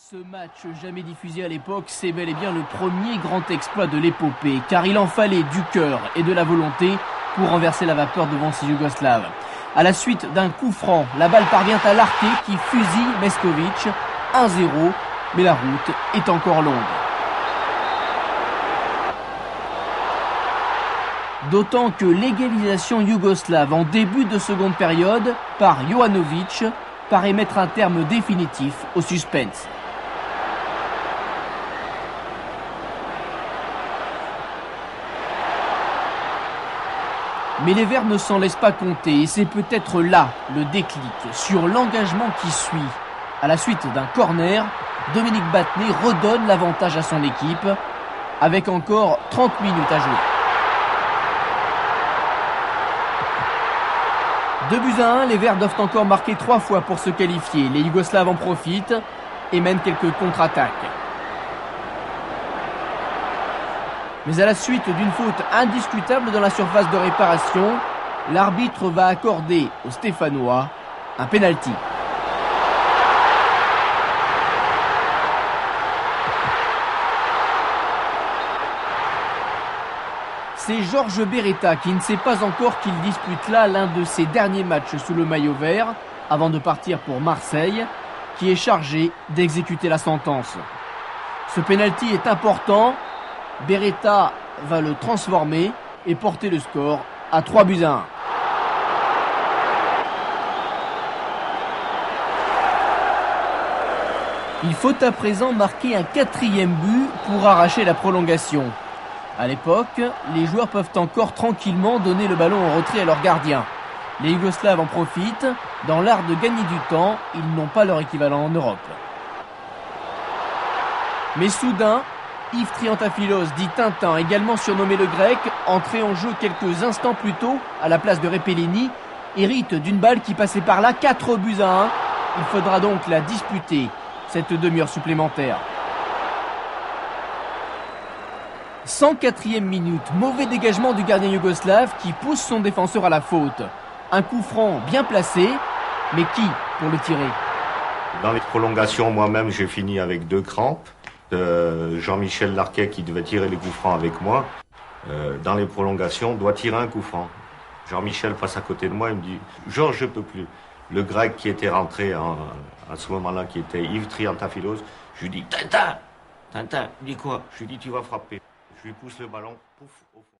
Ce match jamais diffusé à l'époque, c'est bel et bien le premier grand exploit de l'épopée, car il en fallait du cœur et de la volonté pour renverser la vapeur devant ces Yougoslaves. À la suite d'un coup franc, la balle parvient à Larqué qui fusille Meskovic, 1-0, mais la route est encore longue. D'autant que l'égalisation yougoslave en début de seconde période par Jovanovic paraît mettre un terme définitif au suspense. Mais les Verts ne s'en laissent pas compter et c'est peut-être là le déclic sur l'engagement qui suit. À la suite d'un corner, Dominique Battenet redonne l'avantage à son équipe avec encore 30 minutes à jouer. 2-1, les Verts doivent encore marquer 3 fois pour se qualifier. Les Yougoslaves en profitent et mènent quelques contre-attaques. Mais à la suite d'une faute indiscutable dans la surface de réparation, l'arbitre va accorder aux Stéphanois un pénalty. C'est Georges Beretta qui ne sait pas encore qu'il dispute là l'un de ses derniers matchs sous le maillot vert, avant de partir pour Marseille, qui est chargé d'exécuter la sentence. Ce pénalty est important, Beretta va le transformer et porter le score à 3-1. Il faut à présent marquer un 4e but pour arracher la prolongation. À l'époque, les joueurs peuvent encore tranquillement donner le ballon en retrait à leur gardien. Les Yougoslaves en profitent. Dans l'art de gagner du temps, ils n'ont pas leur équivalent en Europe. Mais soudain, Yves Triantafylos, dit Tintin, également surnommé le Grec, entré en jeu quelques instants plus tôt à la place de Repellini, hérite d'une balle qui passait par là, 4-1. Il faudra donc la disputer, cette demi-heure supplémentaire. 104e minute, mauvais dégagement du gardien yougoslave qui pousse son défenseur à la faute. Un coup franc bien placé, mais qui pour le tirer? Dans les prolongations, moi-même, j'ai fini avec 2 crampes. Jean-Michel Larquet qui devait tirer les coups francs avec moi. Dans les prolongations, doit tirer un coup franc. Jean-Michel passe à côté de moi, il me dit « Georges, je peux plus ». Le Grec qui était rentré à ce moment-là, qui était Yves Triantafylos, je lui dis « Tintin !» Tintin, il dit quoi? Je lui dis « Tu vas frapper ». Je lui pousse le ballon, pouf, au fond.